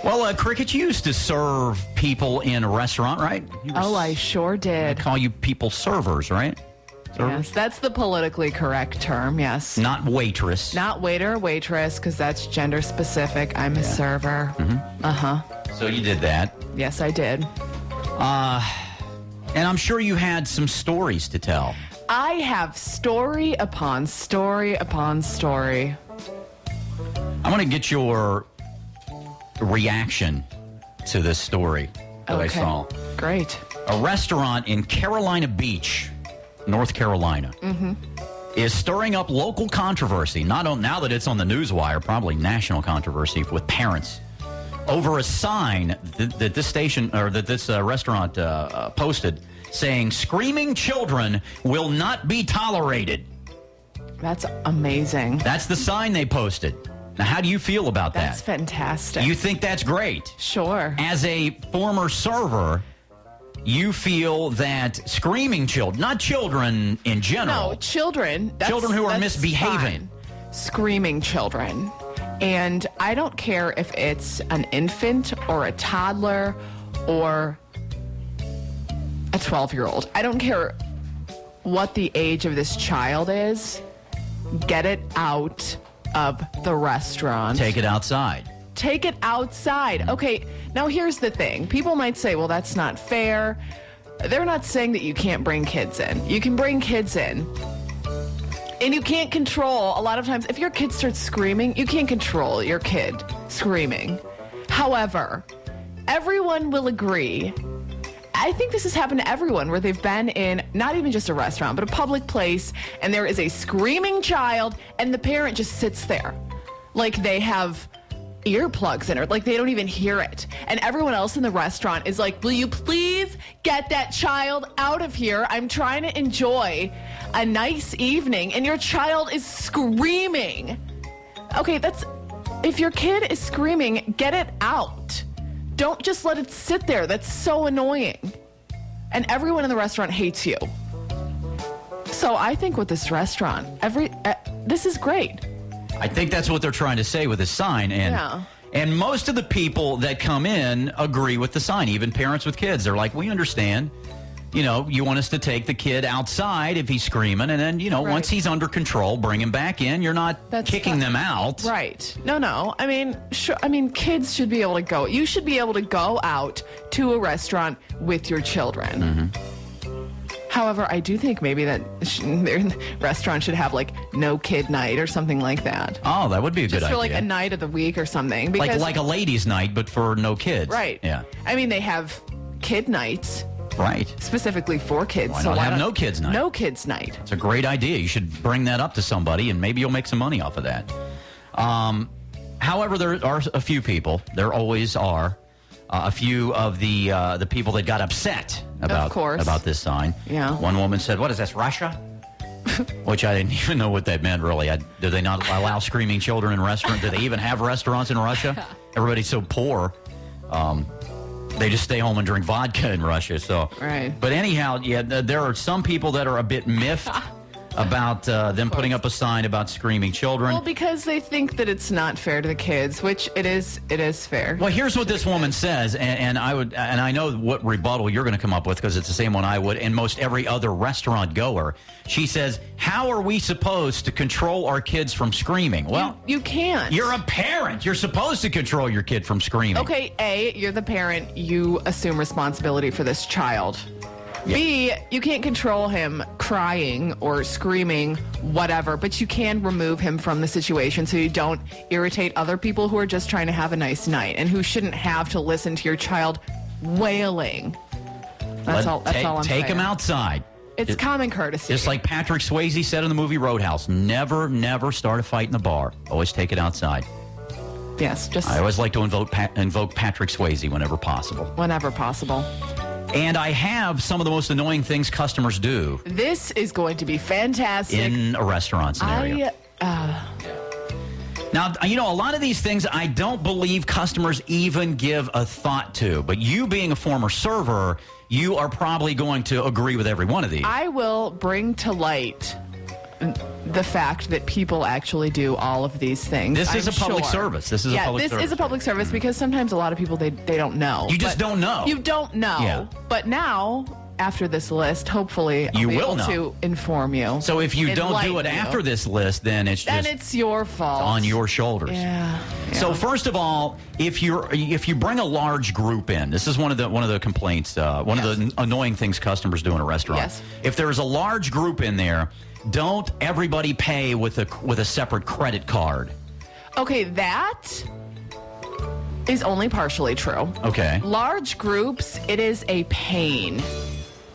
Well, Cricket, you used to serve people in a restaurant, right? I sure I did. call you people servers, right? Yes, that's the politically correct term, yes. Not waitress. Not waiter or waitress, because that's gender specific. I'm a server. So you did that. Yes, I did. And I'm sure you had some stories to tell. I have story upon story upon story. I want to get your reaction to this story that I saw. Great. A restaurant in Carolina Beach, North Carolina, is stirring up local controversy. Now that it's on the newswire, probably national controversy with parents over a sign that this station or that this restaurant posted saying screaming children will not be tolerated. That's amazing. That's the sign they posted. Now, how do you feel about That's that? fantastic. You think that's great? Sure. As a former server, you feel that screaming children, not children in general. No, children. Children who are that's misbehaving. fine. Screaming children. And I don't care if it's an infant or a toddler or a 12-year-old. I don't care what the age of this child is. Get it out of the restaurant. Take it outside. Take it outside. Okay, now here's the thing. People might say, well, that's not fair. They're not saying that you can't bring kids in. You can bring kids in. And you can't control, a lot of times, if your kid starts screaming, you can't control your kid screaming. However, everyone will agree. I think this has happened to everyone where they've been in not even just a restaurant, but a public place, and there is a screaming child, and the parent just sits there like they have earplugs in, or like they don't even hear it. And everyone else in the restaurant is like, will you please get that child out of here? I'm trying to enjoy a nice evening, and your child is screaming. Okay, if your kid is screaming, get it out. Don't just let it sit there. That's so annoying. And everyone in the restaurant hates you. So I think with this restaurant, this is great. I think that's what they're trying to say with this sign. And most of the people that come in agree with the sign, even parents with kids. They're like, we understand. You know, you want us to take the kid outside if he's screaming, and then, Right. once he's under control, bring him back in. You're not kicking them out. Right. No. I mean, sure. I mean, kids should be able to go. You should be able to go out to a restaurant with your children. However, I do think maybe that their restaurant should have like no kid night or something like that. Oh, that would be a good Just idea. for like a night of the week or something. Because, like a ladies' night, but for no kids. Right. Yeah. I mean, they have kid nights. Right. Specifically for kids. Why not have no kids night? No kids night. It's a great idea. You should bring that up to somebody, and maybe you'll make some money off of that. However, there are a few people. There always are a few of the people that got upset about this sign. Yeah. One woman said, "What is this, Russia?" Which I didn't even know what that meant. Really, do they not allow screaming children in restaurants? Do they even have restaurants in Russia? Everybody's so poor. They just stay home and drink vodka in Russia. So, right. But anyhow, yeah, there are some people that are a bit miffed about them putting up a sign about screaming children. Well, because they think that it's not fair to the kids, which it is fair. Well, here's what this woman says, and I know what rebuttal you're going to come up with because it's the same one I would and most every other restaurant goer. She says, "How are we supposed to control our kids from screaming?" Well, you can't. You're a parent. You're supposed to control your kid from screaming. Okay, A, you're the parent. You assume responsibility for this child. Yeah. B, you can't control him crying or screaming, whatever, but you can remove him from the situation so you don't irritate other people who are just trying to have a nice night and who shouldn't have to listen to your child wailing. That's all I'm saying. Take him outside. It's common courtesy. Just like Patrick Swayze said in the movie Roadhouse, never start a fight in the bar. Always take it outside. Yes, I always like to invoke Patrick Swayze whenever possible. Whenever possible. And I have some of the most annoying things customers do. This is going to be fantastic. In a restaurant scenario. Now, a lot of these things I don't believe customers even give a thought to. But you being a former server, you are probably going to agree with every one of these. I will bring to light the fact that people actually do all of these things. This is I'm a public sure. service. This is a public service. This is a public service because sometimes a lot of people, they don't know. You just don't know. You don't know. Yeah. But now, after this list, hopefully I'll You be will able know. to inform you. So if you don't do it enlighten you. after this list, then it's then just it's your fault. on your shoulders. Yeah. So first of all, if you bring a large group in, this is one of the complaints, one of the annoying things customers do in a restaurant. Yes. If there's a large group in there, don't everybody pay with a separate credit card. Okay, that is only partially true. Okay. Large groups, it is a pain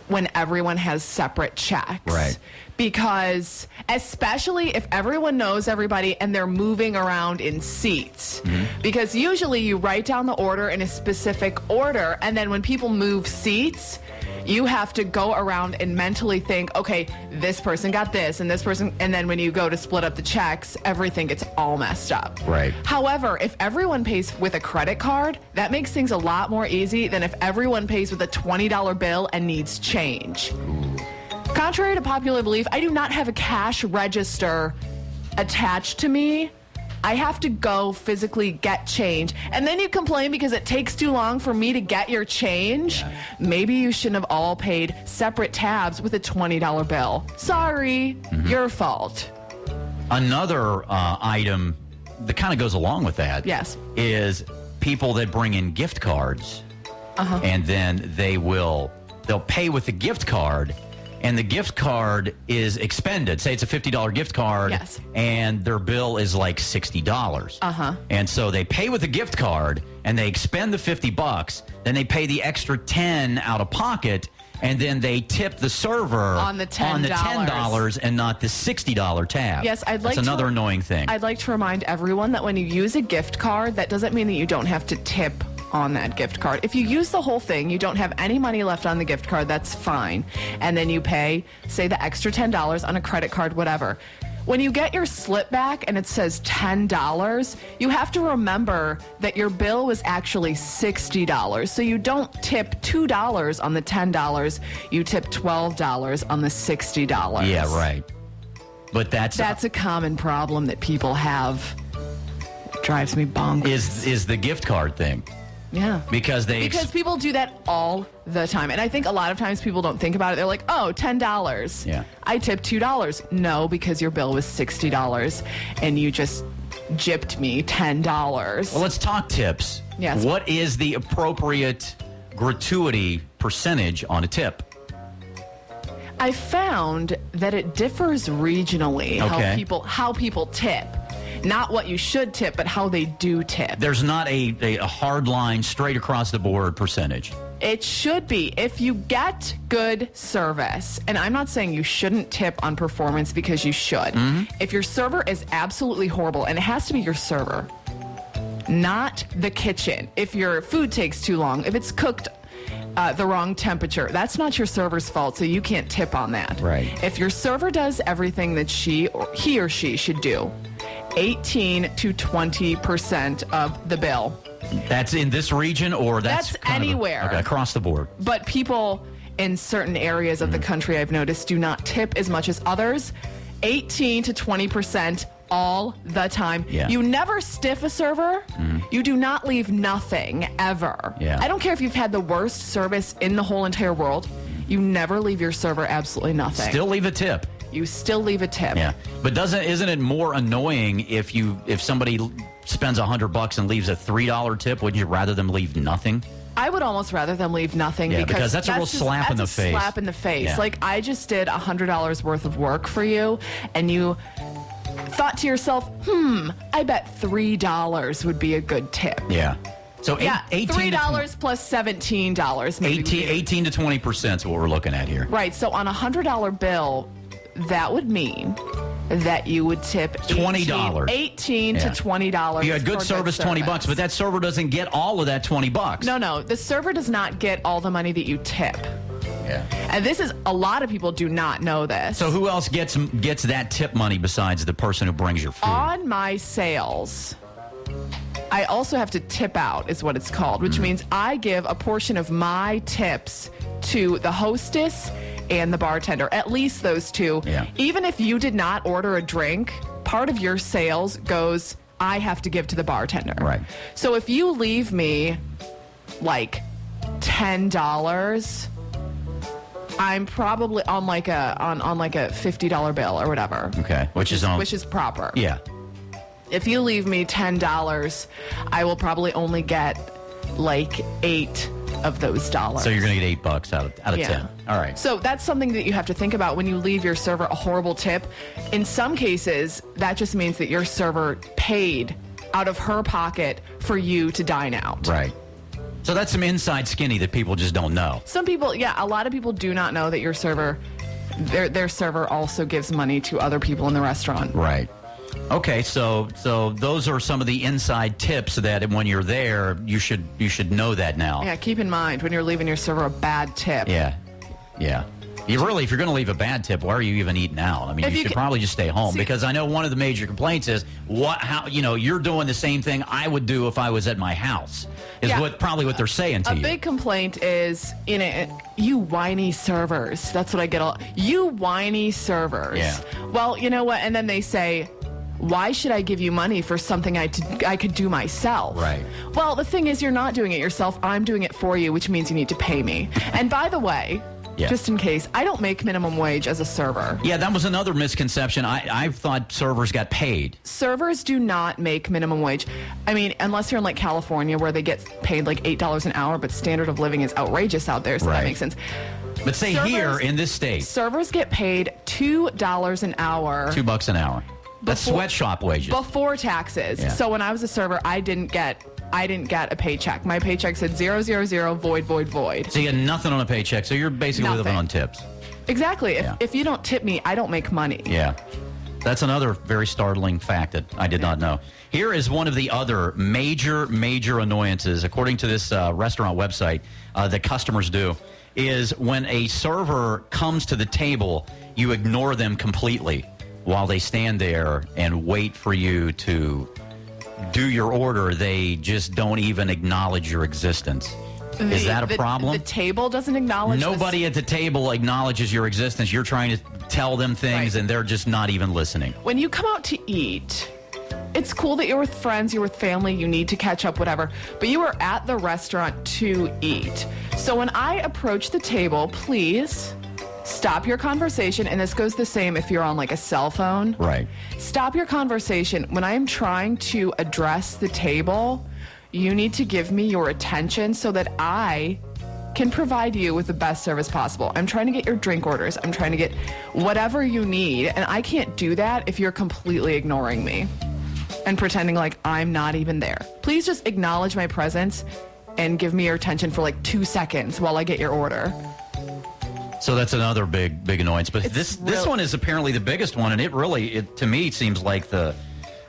when everyone has separate checks. Right. Because especially if everyone knows everybody and they're moving around in seats. Because usually you write down the order in a specific order, and then when people move seats, you have to go around and mentally think, okay, this person got this and this person, and then when you go to split up the checks, everything gets all messed up. Right. However, if everyone pays with a credit card, that makes things a lot more easy than if everyone pays with a $20 bill and needs change. Contrary to popular belief, I do not have a cash register attached to me. I have to go physically get change. And then you complain because it takes too long for me to get your change. Maybe you shouldn't have all paid separate tabs with a $20 bill. Sorry, your fault. Another item that kind of goes along with that Yes. is people that bring in gift cards, and then they'll pay with the gift card, and the gift card is expended. Say it's a $50 gift card, Yes. and their bill is like $60. And so they pay with the gift card, and they expend the $50. Then they pay the extra $10 out of pocket, and then they tip the server On the $10 and not the $60 tab. Yes, I'd like That's another to, annoying thing. I'd like to remind everyone that when you use a gift card, that doesn't mean that you don't have to tip on that gift card. If you use the whole thing, you don't have any money left on the gift card, that's fine. And then you pay, say, the extra $10 on a credit card, whatever. When you get your slip back and it says $10, you have to remember that your bill was actually $60. So you don't tip $2 on the $10, you tip $12 on the $60. Yeah, right. But that's That's a common problem that people have. Drives me bonkers. is the gift card thing. Yeah. Because people do that all the time. And I think a lot of times people don't think about it. They're like, oh, $10. Yeah. I tipped $2. No, because your bill was $60 and you just gypped me $10. Well, let's talk tips. Yes. What is the appropriate gratuity percentage on a tip? I found that it differs regionally Okay. how people tip. Not what you should tip, but how they do tip. There's not a hard line straight across the board percentage. It should be. If you get good service, and I'm not saying you shouldn't tip on performance because you should. If your server is absolutely horrible, and it has to be your server, not the kitchen. If your food takes too long, if it's cooked the wrong temperature, that's not your server's fault, so you can't tip on that. Right. If your server does everything that he or she should do, 18 to 20% of the bill. That's in this region, or that's kind of anywhere. okay, across the board. But people in certain areas of the country, I've noticed, do not tip as much as others. 18 to 20% all the time. Yeah. You never stiff a server. You do not leave nothing, ever. Yeah. I don't care if you've had the worst service in the whole entire world. You never leave your server absolutely nothing. Still leave a tip. You still leave a tip. Yeah, but isn't it more annoying if somebody spends $100 and leaves a $3 tip? Wouldn't you rather them leave nothing? I would almost rather them leave nothing. Yeah, because that's a real slap in the face. Slap in the face. Yeah. Like, I just did $100 worth of work for you, and you thought to yourself, I bet $3 would be a good tip. Yeah. So Yeah, $18 $3 plus $17. Maybe 18 to 20% is what we're looking at here. Right. So on a $100 bill, that would mean that you would tip $20. $18 to $20. You had good for service, $20, but that server doesn't get all of that $20. No. The server does not get all the money that you tip. Yeah. And this is, a lot of people do not know this. So who else gets that tip money besides the person who brings your food? On my sales, I also have to tip out, is what it's called, which means I give a portion of my tips to the hostess and the bartender, at least those two. Yeah. Even if you did not order a drink, part of your sales goes, I have to give to the bartender. Right. So if you leave me like $10, I'm probably on like a $50 bill or whatever. Okay. Which is proper. Yeah. If you leave me $10, I will probably only get like 8 of those dollars. So you're going to get $8 out of 10. All right. So that's something that you have to think about when you leave your server a horrible tip. In some cases, that just means that your server paid out of her pocket for you to dine out. Right. So that's some inside skinny that people just don't know. Some people, a lot of people do not know that your server, their server also gives money to other people in the restaurant. Right. Okay, so those are some of the inside tips that when you're there, you should know that now. Yeah, keep in mind when you're leaving your server a bad tip. Yeah. If you're going to leave a bad tip, why are you even eating out? I mean, you should probably just stay home, because I know one of the major complaints is you're doing the same thing I would do if I was at my house. Probably what they're saying to you. A big complaint is, you whiny servers. That's what I get. You whiny servers. Yeah. Well, you know what? And then they say, why should I give you money for something I could do myself? Right. Well, the thing is, you're not doing it yourself. I'm doing it for you, which means you need to pay me. And by the way, just in case, I don't make minimum wage as a server. Yeah, that was another misconception. I thought servers got paid. Servers do not make minimum wage. I mean, unless you're in like California where they get paid like $8 an hour, but standard of living is outrageous out there, so that makes sense. But say here in this state, servers get paid $2 an hour. $2 an hour. That's sweatshop wages. Before taxes. Yeah. So when I was a server, I didn't get a paycheck. My paycheck said 000 void void void. So you had nothing on a paycheck. So you're basically living on tips. Exactly. If you don't tip me, I don't make money. Yeah. That's another very startling fact that I did not know. Here is one of the other major annoyances, according to this restaurant website, that customers do, is when a server comes to the table, you ignore them completely while they stand there and wait for you to do your order. They just don't even acknowledge your existence. Is that a problem? The table doesn't acknowledge Nobody at the table acknowledges your existence. You're trying to tell them things, and they're just not even listening. When you come out to eat, it's cool that you're with friends, you're with family, you need to catch up, whatever, but you are at the restaurant to eat. So when I approach the table, please stop your conversation, and this goes the same if you're on like a cell phone. Right. Stop your conversation. When I am trying to address the table, you need to give me your attention so that I can provide you with the best service possible. I'm trying to get your drink orders. I'm trying to get whatever you need, and I can't do that if you're completely ignoring me and pretending like I'm not even there. Please just acknowledge my presence and give me your attention for like 2 seconds while I get your order. So that's another big annoyance. But this one is apparently the biggest one, and it to me seems like the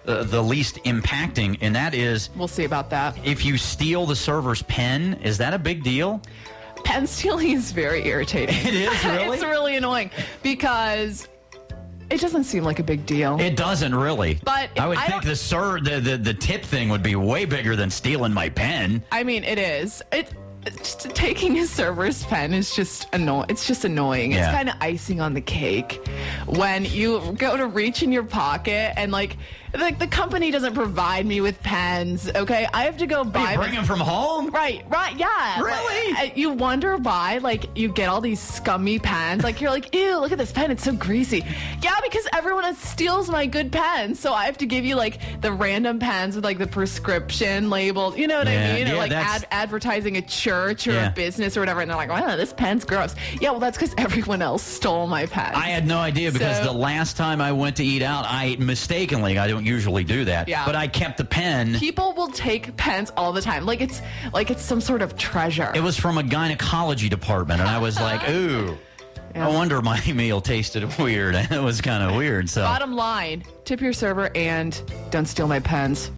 least impacting, and that is... We'll see about that. If you steal the server's pen, is that a big deal? Pen stealing is very irritating. It is, really? It's really annoying because it doesn't seem like a big deal. It doesn't really. But I would think the tip thing would be way bigger than stealing my pen. I mean, it is. Just taking a server's pen is just annoying. It's just annoying. Yeah. It's kind of icing on the cake when you go to reach in your pocket and like the company doesn't provide me with pens. Okay, I have to go buy. You bring them from home? Right, yeah. Really? Like, you wonder why, like, you get all these scummy pens. Like, you're like, ew, look at this pen. It's so greasy. Yeah, because everyone else steals my good pens. So I have to give you, like, the random pens with, like, the prescription labeled. You know what I mean? Yeah, or, like, advertising a church or a business or whatever. And they're like, wow, this pen's gross. Yeah, well, that's because everyone else stole my pen. I had no idea because the last time I went to eat out, I don't usually do that, but I kept the pen. People will take pens all the time. Like it's some sort of treasure. It was from a gynecology department, and I was like, ooh, I wonder my meal tasted weird. It was kind of weird. So bottom line, tip your server and don't steal my pens.